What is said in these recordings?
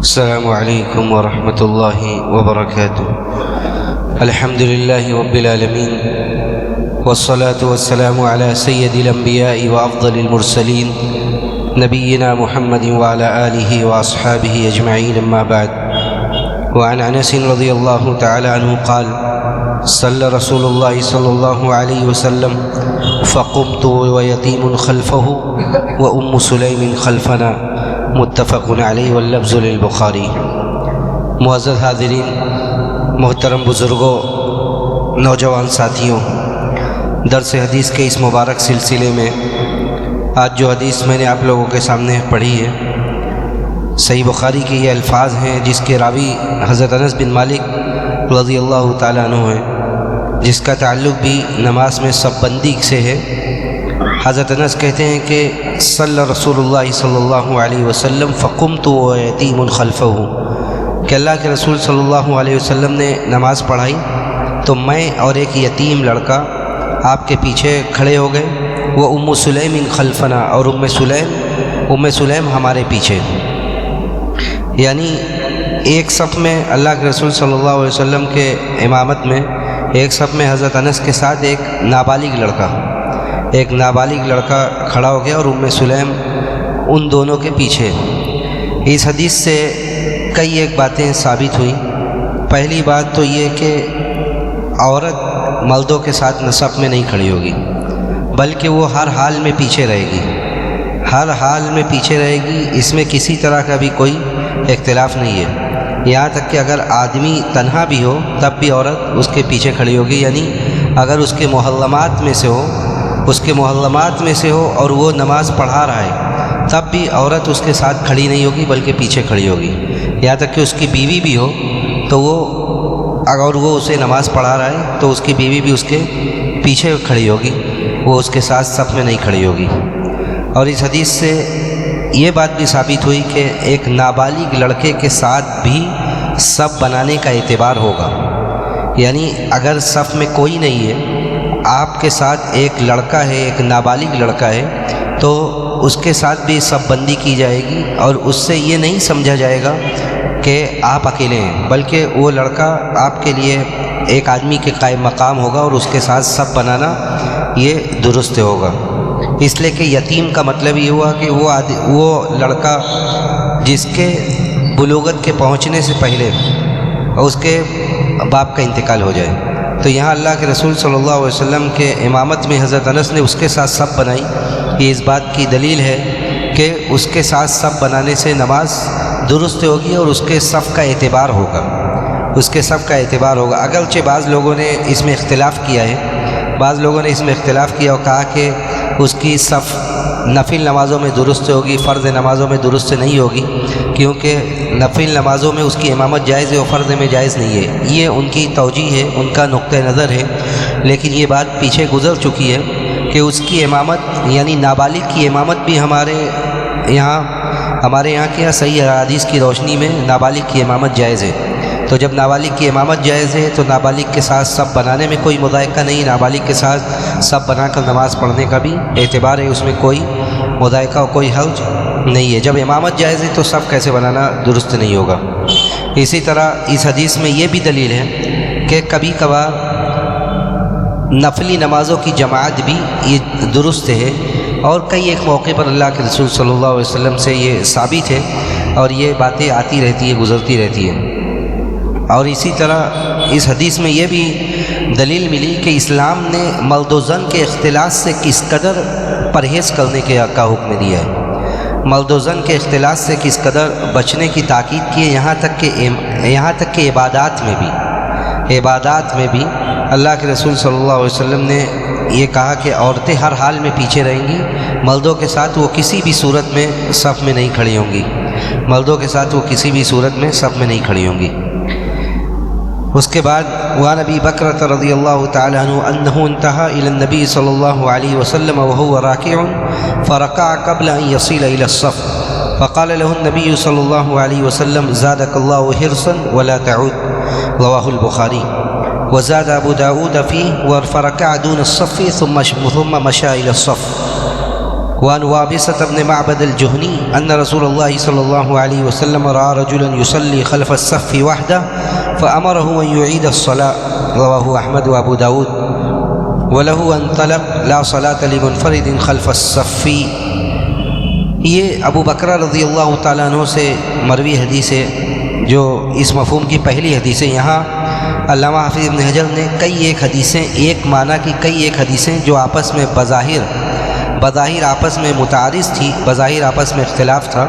السلام علیکم ورحمۃ اللہ وبرکاتہ۔ الحمد للہ رب العالمین والصلاة والسلام علی سید الانبیاء وافضل المرسلین نبینا محمد وعلی آلہ واصحابہ اجمعین، اما بعد۔ وعن انس رضی اللہ تعالی عنہ قال صلی رسول اللہ صلی اللہ علیہ وسلم فقمت ویتیم خلفہ وام سلیم خلفنا، متفق علیہ واللفظ للبخاری۔ معزز حاضرین، محترم بزرگوں، نوجوان ساتھیوں، درس حدیث کے اس مبارک سلسلے میں آج جو حدیث میں نے آپ لوگوں کے سامنے پڑھی ہے، صحیح بخاری کے یہ الفاظ ہیں جس کے راوی حضرت انس بن مالک رضی اللہ تعالیٰ عنہ ہیں، جس کا تعلق بھی نماز میں سب بندی سے ہے۔ حضرت انس کہتے ہیں کہ صلی رسول اللہ صلی اللہ علیہ وسلم فقمت ویتیم خلفہ، کہ اللہ کے رسول صلی اللہ علیہ وسلم نے نماز پڑھائی تو میں اور ایک یتیم لڑکا آپ کے پیچھے کھڑے ہو گئے، وہ ام سلیم خلفنا، اور ام سلیم ہمارے پیچھے، یعنی ایک صف میں اللہ کے رسول صلی اللہ علیہ وسلم کے امامت میں ایک صف میں حضرت انس کے ساتھ ایک نابالغ لڑکا کھڑا ہو گیا اور ام سلیم ان دونوں کے پیچھے۔ اس حدیث سے کئی ایک باتیں ثابت ہوئیں۔ پہلی بات تو یہ کہ عورت مردوں کے ساتھ صف میں نہیں کھڑی ہوگی، بلکہ وہ ہر حال میں پیچھے رہے گی، اس میں کسی طرح کا بھی کوئی اختلاف نہیں ہے۔ یہاں تک کہ اگر آدمی تنہا بھی ہو تب بھی عورت اس کے پیچھے کھڑی ہوگی، یعنی اگر اس کے محرمات میں سے ہو اور وہ نماز پڑھا رہا ہے تب بھی عورت اس کے ساتھ کھڑی نہیں ہوگی بلکہ پیچھے کھڑی ہوگی۔ یہاں تک کہ اس کی بیوی بھی ہو تو اگر وہ اسے نماز پڑھا رہا ہے تو اس کی بیوی بھی اس کے پیچھے کھڑی ہوگی، وہ اس کے ساتھ صف میں نہیں کھڑی ہوگی۔ اور اس حدیث سے یہ بات بھی ثابت ہوئی کہ ایک نابالغ لڑکے کے ساتھ بھی صف بنانے کا اعتبار ہوگا، یعنی اگر صف میں کوئی نہیں ہے، آپ کے ساتھ ایک لڑکا ہے، ایک نابالغ لڑکا ہے، تو اس کے ساتھ بھی صف بندی کی جائے گی، اور اس سے یہ نہیں سمجھا جائے گا کہ آپ اکیلے ہیں، بلکہ وہ لڑکا آپ کے لیے ایک آدمی کے قائم مقام ہوگا اور اس کے ساتھ صف بنانا یہ درست ہوگا۔ اس لیے کہ یتیم کا مطلب یہ ہوا کہ وہ لڑکا جس کے بلوغت کے پہنچنے سے پہلے اس کے باپ کا انتقال ہو جائے۔ تو یہاں اللہ کے رسول صلی اللہ علیہ وسلم کے امامت میں حضرت انس نے اس کے ساتھ صف بنائی، یہ اس بات کی دلیل ہے کہ اس کے ساتھ صف بنانے سے نماز درست ہوگی اور اس کے صف کا اعتبار ہوگا۔ اگرچہ بعض لوگوں نے اس میں اختلاف کیا اور کہا کہ اس کی صف نفل نمازوں میں درست ہوگی، فرض نمازوں میں درست نہیں ہوگی، کیونکہ نفل نمازوں میں اس کی امامت جائز ہے اور فرض میں جائز نہیں ہے۔ یہ ان کی توجیہ ہے، ان کا نقطہ نظر ہے، لیکن یہ بات پیچھے گزر چکی ہے کہ اس کی امامت یعنی نابالغ کی امامت بھی ہمارے یہاں کے صحیح حدیث کی روشنی میں نابالغ کی امامت جائز ہے۔ تو جب نابالغ کی امامت جائز ہے تو نابالغ کے ساتھ صف بنانے میں کوئی مضائقہ نہیں، نابالغ کے ساتھ صف بنا کر نماز پڑھنے کا بھی اعتبار ہے، اس میں کوئی مضائقہ اور کوئی حرج نہیں ہے۔ جب امامت جائز ہے تو صف کیسے بنانا درست نہیں ہوگا۔ اسی طرح اس حدیث میں یہ بھی دلیل ہے کہ کبھی کبھار نفلی نمازوں کی جماعت بھی یہ درست ہے، اور کئی ایک موقع پر اللہ کے رسول صلی اللہ علیہ وسلم سے یہ ثابت ہے، اور یہ باتیں آتی رہتی ہے، گزرتی رہتی ہیں۔ اور اسی طرح اس حدیث میں یہ بھی دلیل ملی کہ اسلام نے مرد و زن کے اختلاط سے کس قدر پرہیز کرنے کا حکم دیا ہے، مرد و زن کے اختلاط سے کس قدر بچنے کی تاکید کی ہے، یہاں تک کہ عبادات میں بھی اللہ کے رسول صلی اللہ علیہ وسلم نے یہ کہا کہ عورتیں ہر حال میں پیچھے رہیں گی، مردوں کے ساتھ وہ کسی بھی صورت میں صف میں نہیں کھڑی ہوں گی۔ اس کے بعد وعن ابی بکرۃ رضی اللہ تعالی عنہ انہ انتہى الى النبی صلی اللہ علیہ وسلم وهو راکع فرکع قبل ان یصل الى الصف فقال له النبی صلی اللہ علیہ وسلم زادک اللہ حرصا ولا تعود، رواہ البخاری۔ وزاد ابو داود فيه فرکع دون الصف ثم مشى الى الصف۔ وعن وابصة بن معبد الجهني أن رسول الله صلى الله عليه وسلم رأى رجلا يصلي خلف الصف وحده فأمره أن يعيد الصلاة، رواه أحمد وأبو داود، وله أن طلب لا صلاة لمنفرد خلف الصف۔ یہ ابو بکرہ رضی اللہ تعالیٰ عنہ سے مروی حدیث ہے جو اس مفہوم کی پہلی حدیث ہے۔ یہاں علامہ حافظ ابن حجر نے کئی ایک حدیثیں، ایک معنی کی کئی ایک حدیثیں جو آپس میں بظاہر آپس میں متعارض تھی، بظاہر آپس میں اختلاف تھا،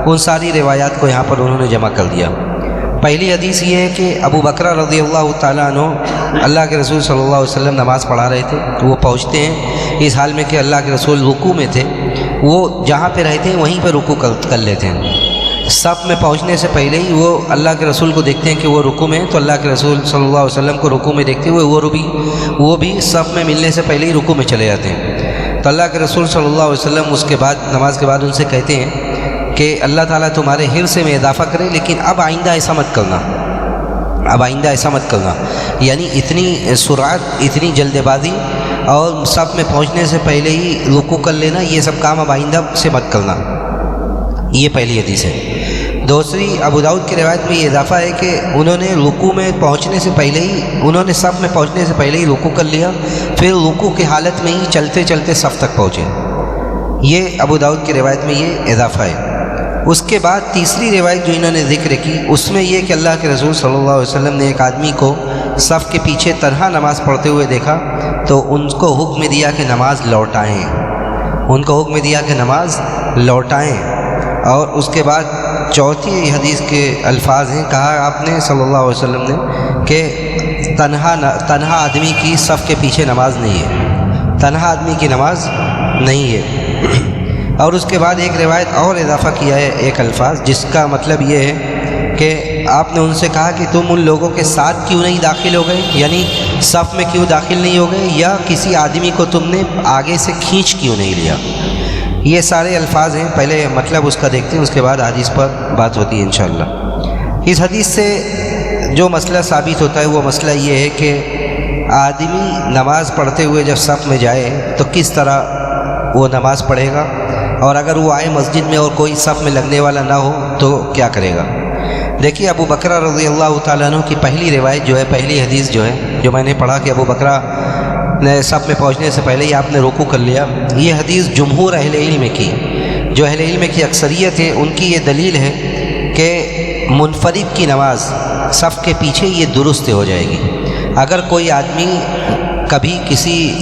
ان ساری روایات کو یہاں پر انہوں نے جمع کر دیا۔ پہلی حدیث یہ ہے کہ ابو بکرہ رضی اللہ تعالیٰ عنہ اللہ کے رسول صلی اللہ علیہ وسلم نماز پڑھا رہے تھے، وہ پہنچتے ہیں اس حال میں کہ اللہ کے رسول رکوع میں تھے، وہ جہاں پہ رہتے ہیں وہیں پہ رکوع کر لیتے ہیں۔ صف میں پہنچنے سے پہلے ہی وہ اللہ کے رسول کو دیکھتے ہیں کہ وہ رکوع میں ہیں، تو اللہ کے رسول صلی اللہ علیہ وسلم کو رکوع میں دیکھتے ہوئے وہ بھی صف میں ملنے سے پہلے ہی رکوع میں چلے جاتے ہیں۔ تو اللہ کے رسول صلی اللہ علیہ وسلم اس کے بعد نماز کے بعد ان سے کہتے ہیں کہ اللہ تعالیٰ تمہارے حرص میں اضافہ کرے، لیکن اب آئندہ ایسا مت کرنا، یعنی اتنی سرعت، اتنی جلد بازی اور صف میں پہنچنے سے پہلے ہی رکوع کر لینا، یہ سب کام اب آئندہ سے مت کرنا۔ یہ پہلی حدیث ہے۔ دوسری ابو داؤد کی روایت میں یہ اضافہ ہے کہ انہوں نے رکوع میں پہنچنے سے پہلے ہی، انہوں نے صف میں پہنچنے سے پہلے ہی رکوع کر لیا، پھر رکوع کی حالت میں ہی چلتے چلتے صف تک پہنچے۔ یہ ابو داؤد کی روایت میں یہ اضافہ ہے۔ اس کے بعد تیسری روایت جو انہوں نے ذکر کی، اس میں یہ کہ اللہ کے رسول صلی اللہ علیہ وسلم نے ایک آدمی کو صف کے پیچھے تنہا نماز پڑھتے ہوئے دیکھا تو ان کو حکم دیا کہ نماز لوٹائیں، اور اس کے بعد چوتھی حدیث کے الفاظ ہیں، کہا آپ نے صلی اللہ علیہ وسلم نے کہ تنہا آدمی کی صف کے پیچھے نماز نہیں ہے، تنہا آدمی کی نماز نہیں ہے۔ اور اس کے بعد ایک روایت اور اضافہ کیا ہے ایک الفاظ، جس کا مطلب یہ ہے کہ آپ نے ان سے کہا کہ تم ان لوگوں کے ساتھ کیوں نہیں داخل ہو گئے، یعنی صف میں کیوں داخل نہیں ہو گئے، یا کسی آدمی کو تم نے آگے سے کھینچ کیوں نہیں لیا۔ یہ سارے الفاظ ہیں، پہلے مطلب اس کا دیکھتے ہیں، اس کے بعد حدیث پر بات ہوتی ہے انشاءاللہ۔ اس حدیث سے جو مسئلہ ثابت ہوتا ہے وہ مسئلہ یہ ہے کہ آدمی نماز پڑھتے ہوئے جب صف میں جائے تو کس طرح وہ نماز پڑھے گا، اور اگر وہ آئے مسجد میں اور کوئی صف میں لگنے والا نہ ہو تو کیا کرے گا۔ دیکھیے ابو بکرہ رضی اللہ تعالیٰ عنہ کی پہلی روایت جو ہے، پہلی حدیث جو ہے، جو میں نے پڑھا کہ ابو بکرہ نے صف میں پہنچنے سے پہلے ہی آپ نے رکوع کر لیا، یہ حدیث جمہور اہل علم کی، جو اہل علم کی اکثریت ہے، ان کی یہ دلیل ہے کہ منفرد کی نماز صف کے پیچھے یہ درست ہو جائے گی۔ اگر کوئی آدمی کبھی کسی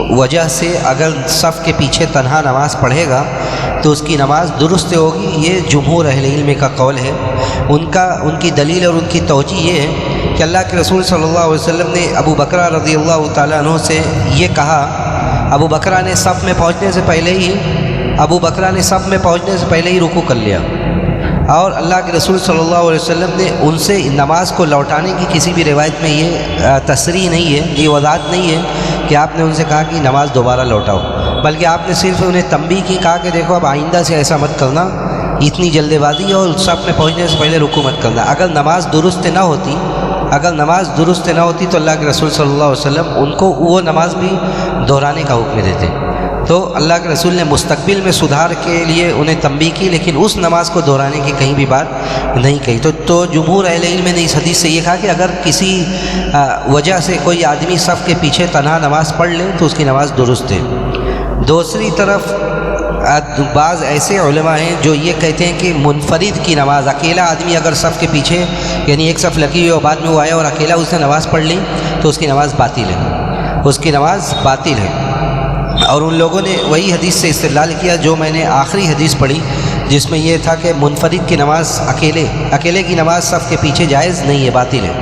وجہ سے اگر صف کے پیچھے تنہا نماز پڑھے گا تو اس کی نماز درست ہوگی، یہ جمہور اہل علم کا قول ہے۔ ان کی دلیل اور ان کی توجیہ یہ ہے کہ اللہ کے رسول صلی اللہ علیہ وسلم نے ابو بکرہ رضی اللہ تعالیٰ عنہ سے یہ کہا، ابو بکرہ نے صف میں پہنچنے سے پہلے ہی رکوع کر لیا، اور اللہ کے رسول صلی اللہ علیہ وسلم نے ان سے نماز کو لوٹانے کی کسی بھی روایت میں یہ تصریح نہیں ہے، یہ وضاحت نہیں ہے کہ آپ نے ان سے کہا کہ نماز دوبارہ لوٹاؤ، بلکہ آپ نے صرف انہیں تنبیہ کی، کہا کہ دیکھو اب آئندہ سے ایسا مت کرنا، اتنی جلد بازی اور صف میں پہنچنے سے پہلے رکوع مت کرنا۔ اگر نماز درست نہ ہوتی تو اللہ کے رسول صلی اللہ علیہ وسلم ان کو وہ نماز بھی دہرانے کا حکم دیتے۔ تو اللہ کے رسول نے مستقبل میں سدھار کے لیے انہیں تنبیہ کی، لیکن اس نماز کو دہرانے کی کہیں بھی بات نہیں کہی۔ تو جمہور اہل علم نے اس حدیث سے یہ کہا کہ اگر کسی وجہ سے کوئی آدمی صف کے پیچھے تنہا نماز پڑھ لے تو اس کی نماز درست ہے۔ دوسری طرف بعض ایسے علماء ہیں جو یہ کہتے ہیں کہ منفرد کی نماز، اکیلا آدمی اگر صف کے پیچھے، یعنی ایک صف لگی ہوئی اور بعد میں وہ آیا اور اکیلا اس نے نماز پڑھ لی تو اس کی نماز باطل ہے، اور ان لوگوں نے وہی حدیث سے استدلال کیا جو میں نے آخری حدیث پڑھی، جس میں یہ تھا کہ منفرد کی نماز اکیلے کی نماز صف کے پیچھے جائز نہیں ہے، باطل ہے۔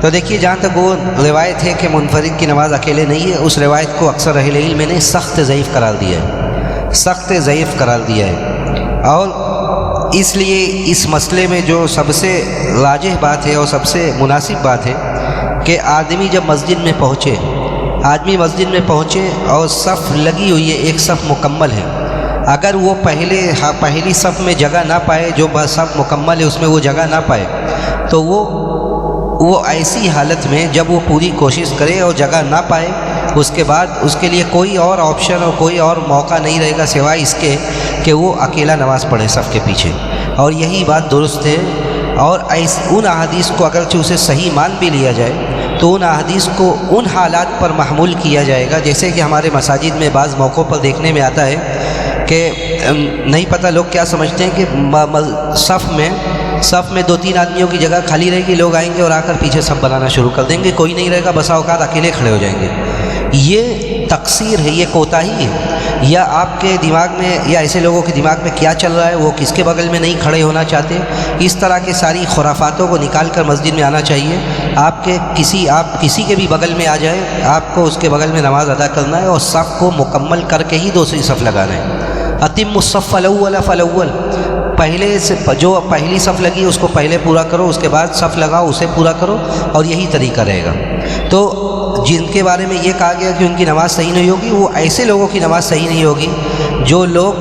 تو دیکھیے جہاں تک وہ روایت ہے کہ منفرد کی نماز اکیلے نہیں ہے، اس روایت کو اکثر اہل علم نے سخت ضعیف قرار دیا ہے، اور اس لیے اس مسئلے میں جو سب سے راجح بات ہے اور سب سے مناسب بات ہے کہ آدمی جب مسجد میں پہنچے اور صف لگی ہوئی ہے، ایک صف مکمل ہے، اگر وہ پہلی صف میں جگہ نہ پائے، جو صف مکمل ہے اس میں وہ جگہ نہ پائے، تو وہ ایسی حالت میں جب وہ پوری کوشش کرے اور جگہ نہ پائے اس کے بعد اس کے لیے کوئی اور آپشن اور کوئی اور موقع نہیں رہے گا سوائے اس کے کہ وہ اکیلا نماز پڑھے صف کے پیچھے، اور یہی بات درست ہے۔ اور ان احادیث کو اگرچہ اسے صحیح مان بھی لیا جائے تو ان احادیث کو ان حالات پر محمول کیا جائے گا، جیسے کہ ہمارے مساجد میں بعض موقعوں پر دیکھنے میں آتا ہے کہ نہیں پتہ لوگ کیا سمجھتے ہیں کہ صف میں 2-3 آدمیوں کی جگہ خالی رہے گی، لوگ آئیں گے اور آ کر پیچھے صف بنانا شروع کر دیں گے، کوئی نہیں رہے گا، بسا اوقات اکیلے کھڑے ہو جائیں گے۔ یہ تقصیر ہے، یہ کوتاہی ہے، یا آپ کے دماغ میں یا ایسے لوگوں کے دماغ میں کیا چل رہا ہے، وہ کس کے بغل میں نہیں کھڑے ہونا چاہتے، اس طرح کے ساری خرافاتوں کو نکال کر مسجد میں آنا چاہیے۔ آپ کسی کے بھی بغل میں آ جائے، آپ کو اس کے بغل میں نماز ادا کرنا ہے اور صف کو مکمل کر کے ہی دوسری صف لگانا ہے۔ اتم الصف الاول فالاول، پہلے سے جو پہلی صف لگی اس کو پہلے پورا کرو، اس کے بعد صف لگاؤ اسے پورا کرو، اور یہی طریقہ رہے گا۔ تو جن کے بارے میں یہ کہا گیا کہ ان کی نماز صحیح نہیں ہوگی، وہ ایسے لوگوں کی نماز صحیح نہیں ہوگی جو لوگ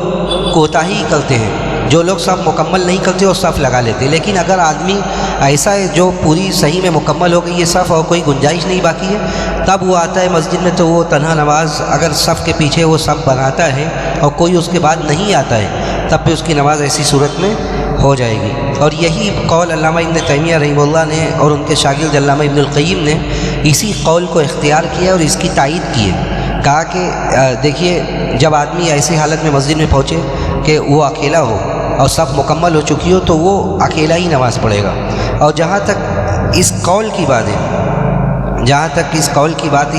کوتاہی کرتے ہیں، جو لوگ صف مکمل نہیں کرتے اور صف لگا لیتے۔ لیکن اگر آدمی ایسا ہے جو پوری صحیح میں مکمل ہو گئی یہ صف اور کوئی گنجائش نہیں باقی ہے، تب وہ آتا ہے مسجد میں، تو وہ تنہا نماز اگر صف کے پیچھے وہ صف بناتا ہے اور کوئی اس کے بعد نہیں آتا ہے، تب بھی اس کی نماز ایسی صورت میں ہو جائے گی۔ اور یہی قول علامہ ابن تیمیہ رحمہ اللہ نے اور ان کے شاگرد علامہ ابن القیم نے اسی قول کو اختیار کیا اور اس کی تائید کی ہے۔ کہا کہ دیکھیے، جب آدمی ایسی حالت میں مسجد میں پہنچے کہ وہ اکیلا ہو اور صف مکمل ہو چکی ہو تو وہ اکیلا ہی نماز پڑھے گا۔ اور جہاں تک اس قول کی بات ہے،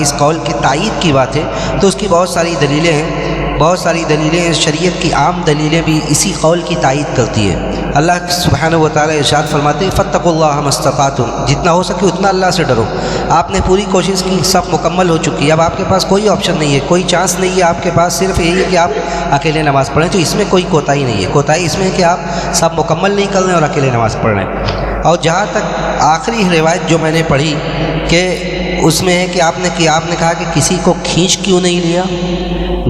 اس قول کی تائید کی بات ہے، تو اس کی بہت ساری دلیلیں ہیں، شریعت کی عام دلیلیں بھی اسی قول کی تائید کرتی ہے۔ اللہ سبحانہ و تعالیٰ ارشاد فرماتے ہیں فاتقوا اللہ ما استطعتم، جتنا ہو سکے اتنا اللہ سے ڈرو۔ آپ نے پوری کوشش کی، صف مکمل ہو چکی ہے، اب آپ کے پاس کوئی آپشن نہیں ہے، کوئی چانس نہیں ہے آپ کے پاس، صرف یہی ہے کہ آپ اکیلے نماز پڑھیں، تو اس میں کوئی کوتاہی نہیں ہے۔ کوتاہی اس میں ہے کہ آپ صف مکمل نہیں کر رہے ہیں اور اکیلے نماز پڑھ رہے ہیں۔ اور جہاں تک آخری روایت جو میں نے پڑھی کہ اس میں ہے کہ آپ نے کہا کہ کسی کو کھینچ کیوں نہیں لیا،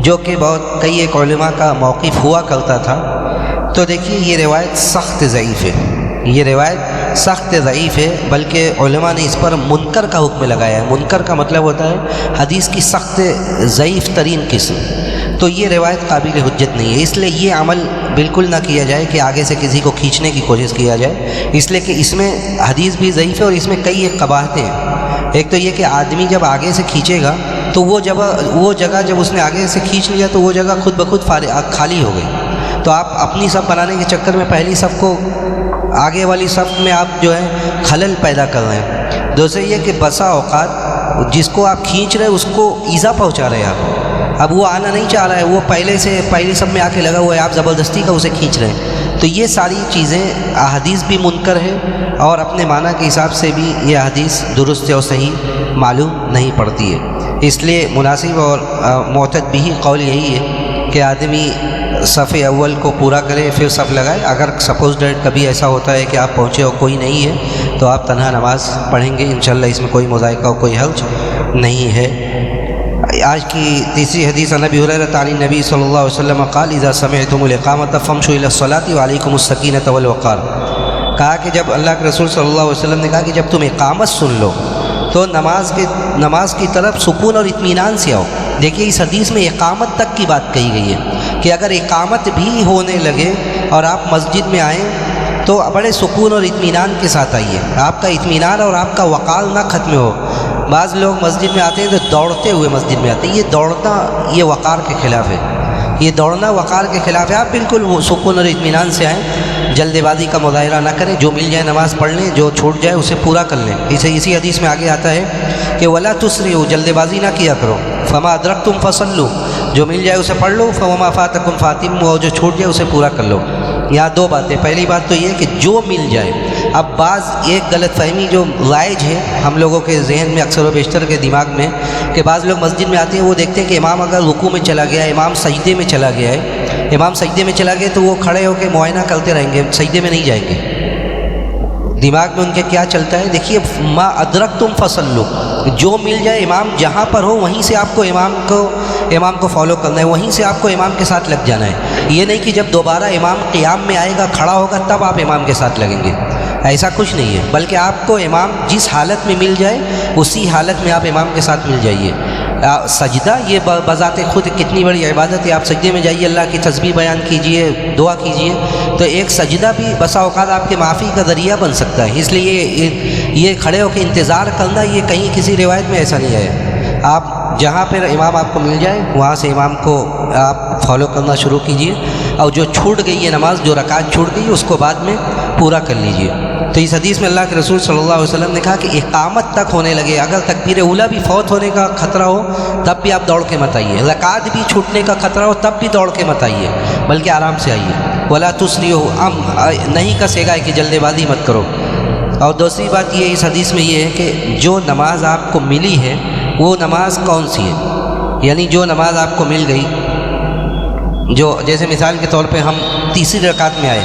جو کہ کئی ایک علماء کا موقف ہوا کرتا تھا، تو دیکھیے یہ روایت سخت ضعیف ہے، بلکہ علماء نے اس پر منکر کا حکم لگایا ہے۔ منکر کا مطلب ہوتا ہے حدیث کی سخت ضعیف ترین قسم، تو یہ روایت قابل حجت نہیں ہے۔ اس لیے یہ عمل بالکل نہ کیا جائے کہ آگے سے کسی کو کھینچنے کی کوشش کیا جائے، اس لیے کہ اس میں حدیث بھی ضعیف ہے اور اس میں کئی ایک قباحتیں ہیں۔ ایک تو یہ کہ آدمی جب آگے سے کھینچے گا تو وہ جگہ جب اس نے آگے سے کھینچ لیا تو وہ جگہ خود بخود خالی ہو گئی، تو آپ اپنی صف بنانے کے چکر میں پہلی صف کو آگے والی صف میں آپ جو ہے خلل پیدا کر رہے ہیں۔ دوسرے یہ کہ بسا اوقات جس کو آپ کھینچ رہے ہیں اس کو ایذا پہنچا رہے ہیں آپ، اب وہ آنا نہیں چاہ رہا ہے، وہ پہلی صف میں آ کے لگا ہوا ہے، آپ زبردستی کا اسے کھینچ رہے ہیں، تو یہ ساری چیزیں احادیث بھی منکر ہے اور اپنے معنی کے حساب سے بھی یہ احادیث درست اور صحیح معلوم نہیں پڑتی ہے۔ اس لیے مناسب اور معتد بھی قول یہی ہے کہ آدمی صف اول کو پورا کرے پھر صف لگائے۔ اگر سپوز ڈیٹ کبھی ایسا ہوتا ہے کہ آپ پہنچے اور کوئی نہیں ہے تو آپ تنہا نماز پڑھیں گے، انشاءاللہ اس میں کوئی مذائقہ اور کوئی حرج نہیں ہے۔ آج کی تیسری حدیث عن ابی ہریرہ عن النبی صلی اللہ علیہ وسلم قال اذا سمعتم الاقامۃ فامشوا الى الصلاۃ وعلیکم السکینۃ والوقار۔ کہا کہ جب اللہ کے رسول صلی اللہ علیہ وسلم نے کہا کہ جب تم اقامت سن لو تو نماز کی طرف سکون اور اطمینان سے آؤ۔ دیکھیے اس حدیث میں اقامت تک کی بات کہی گئی ہے کہ اگر اقامت بھی ہونے لگے اور آپ مسجد میں آئیں تو بڑے سکون اور اطمینان کے ساتھ آئیے، آپ کا اطمینان اور آپ کا وقار نہ ختم ہو۔ بعض لوگ مسجد میں آتے ہیں تو دوڑتے ہوئے مسجد میں آتے ہیں، یہ دوڑنا یہ وقار کے خلاف ہے، یہ دوڑنا وقار کے خلاف ہے۔ آپ بالکل سکون اور اطمینان سے آئیں، جلد بازی کا مظاہرہ نہ کریں، جو مل جائے نماز پڑھ لیں، جو چھوٹ جائے اسے پورا کر لیں۔ اسی حدیث میں آگے آتا ہے کہ ولا تسرعوا، جلد بازی نہ کیا کرو، فما ادرکتم فصلوا، جو مل جائے اسے پڑھ لو، فما فاتکم فاتموا، اور جو چھوٹ جائے اسے پورا کر لو۔ یہاں دو باتیں، پہلی بات تو یہ ہے کہ جو مل جائے۔ اب بعض ایک غلط فہمی جو رائج ہے ہم لوگوں کے ذہن میں اکثر و بیشتر کے دماغ میں، کہ بعض لوگ مسجد میں آتے ہیں، وہ دیکھتے ہیں کہ امام اگر رکوع میں چلا گیا، امام سجدے میں چلا گیا تو وہ کھڑے ہو کے معائنہ کرتے رہیں گے، سجدے میں نہیں جائیں گے۔ دماغ میں ان کے کیا چلتا ہے؟ دیکھیے ما ادرکتم فصلوا، جو مل جائے امام جہاں پر ہو وہیں سے آپ کو امام کو فالو کرنا ہے، وہیں سے آپ کو امام کے ساتھ لگ جانا ہے۔ یہ نہیں کہ جب دوبارہ امام قیام میں آئے گا، کھڑا ہوگا، تب آپ امام کے ساتھ لگیں گے، ایسا کچھ نہیں ہے، بلکہ آپ کو امام جس حالت میں مل جائے اسی حالت میں آپ امام کے ساتھ مل جائیے۔ سجدہ یہ بذات خود کتنی بڑی عبادت ہے. آپ سجدے میں جائیے، اللہ کی تسبیح بیان کیجئے، دعا کیجئے، تو ایک سجدہ بھی بسا اوقات آپ کے معافی کا ذریعہ بن سکتا ہے. اس لیے یہ کھڑے ہو کے انتظار کرنا یہ کہیں کسی روایت میں ایسا نہیں ہے. آپ جہاں پہ امام آپ کو مل جائے وہاں سے امام کو آپ فالو کرنا شروع کیجئے، اور جو چھوٹ گئی ہے نماز، جو رکعت چھوٹ گئی اس کو بعد میں پورا کر لیجئے. تو اس حدیث میں اللہ کے رسول صلی اللہ علیہ وسلم نے کہا کہ اقامت تک ہونے لگے، اگر تکبیر اولیٰ بھی فوت ہونے کا خطرہ ہو تب بھی آپ دوڑ کے مت آئیے، رکعت بھی چھوٹنے کا خطرہ ہو تب بھی دوڑ کے مت آئیے، بلکہ آرام سے آئیے. ولا تسرعوا، نہیں کسے گا کہ جلدی بازی مت کرو. اور دوسری بات یہ اس حدیث میں یہ ہے کہ جو نماز آپ کو ملی ہے وہ نماز کون سی ہے. یعنی جو نماز آپ کو مل گئی، جو جیسے مثال کے طور پہ ہم تیسری رکعت میں آئے،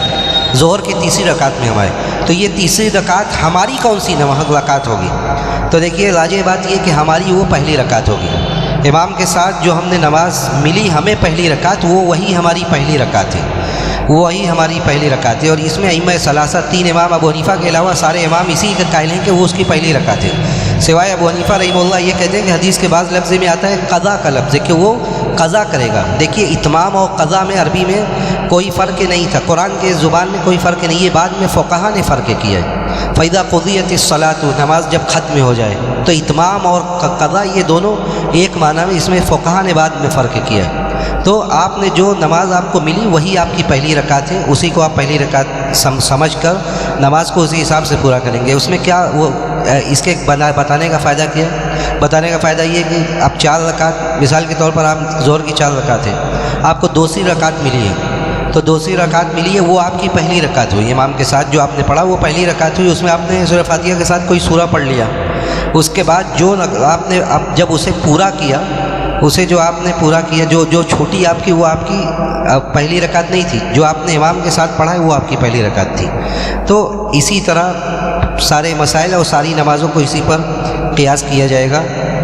ظہر کی تیسری رکعت میں ہم آئے، تو یہ تیسری رکعت ہماری کون سی رکعت ہوگی؟ تو دیکھیے واجب بات یہ کہ ہماری وہ پہلی رکعت ہوگی. امام کے ساتھ جو ہم نے نماز ملی ہمیں پہلی رکعت، وہی ہماری پہلی رکعت ہے، وہی ہماری پہلی رکعت ہے. اور اس میں ائمہ ثلاثہ، 3 امام ابو حنیفہ کے علاوہ سارے امام اسی کے قائل ہیں کہ وہ اس کی پہلی رکعت ہے. سوائے ابو حنیفہ رحمہ اللہ یہ کہتے ہیں کہ حدیث کے بعض لفظ میں آتا ہے قضا کا لفظ ہے کہ وہ قضا کرے گا. دیکھیے اتمام اور قضا میں عربی میں کوئی فرق نہیں تھا، قرآن کے زبان میں کوئی فرق نہیں، یہ بعد میں فقہا نے فرق کیا ہے. فَإِذَا قُضِيَتِ الصَّلَاةُ، نماز جب ختم ہو جائے، تو اتمام اور قضا یہ دونوں ایک معنی میں، اس میں فقہا نے بعد میں فرق کیا ہے. تو آپ نے جو نماز آپ کو ملی وہی آپ کی پہلی رکعت ہے، اسی کو آپ پہلی رکعت سمجھ کر نماز کو اسی حساب سے پورا کریں گے. اس میں کیا وہ اس کے بتانے کا فائدہ کیا ہے؟ بتانے کا فائدہ یہ کہ آپ 4 رکعت، مثال کے طور پر آپ ظہر کی 4 رکعت ہے، آپ کو دوسری رکعت ملی ہے، تو دوسری رکعت ملی ہے وہ آپ کی پہلی رکعت ہوئی. امام کے ساتھ جو آپ نے پڑھا وہ پہلی رکعت ہوئی، اس میں آپ نے سورہ فاتحہ کے ساتھ کوئی سورہ پڑھ لیا. اس کے بعد جو آپ نے جب اسے پورا کیا، اسے جو آپ نے پورا کیا، جو چھوٹی آپ کی وہ آپ کی پہلی رکعت نہیں تھی، جو آپ نے امام کے ساتھ پڑھا ہے وہ آپ کی پہلی رکعت تھی. تو اسی طرح سارے مسائل اور ساری نمازوں کو اسی پر قیاس کیا جائے گا،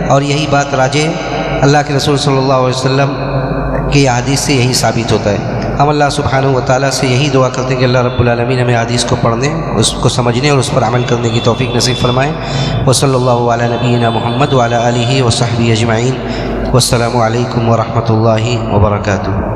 اور یہی بات راجح ہے. اللہ کے رسول صلی اللہ علیہ وسلم کی حدیث سے یہی ثابت ہوتا ہے. ہم اللہ سبحانہ و تعالیٰ سے یہی دعا کرتے ہیں کہ اللہ رب العالمین ہمیں حدیث کو پڑھنے، اس کو سمجھنے اور اس پر عمل کرنے کی توفیق نصیب فرمائے. وصلی اللہ علی نبینا محمد وعلی آلہ وصحبہ اجمعین. والسلام علیکم ورحمۃ اللہ وبرکاتہ.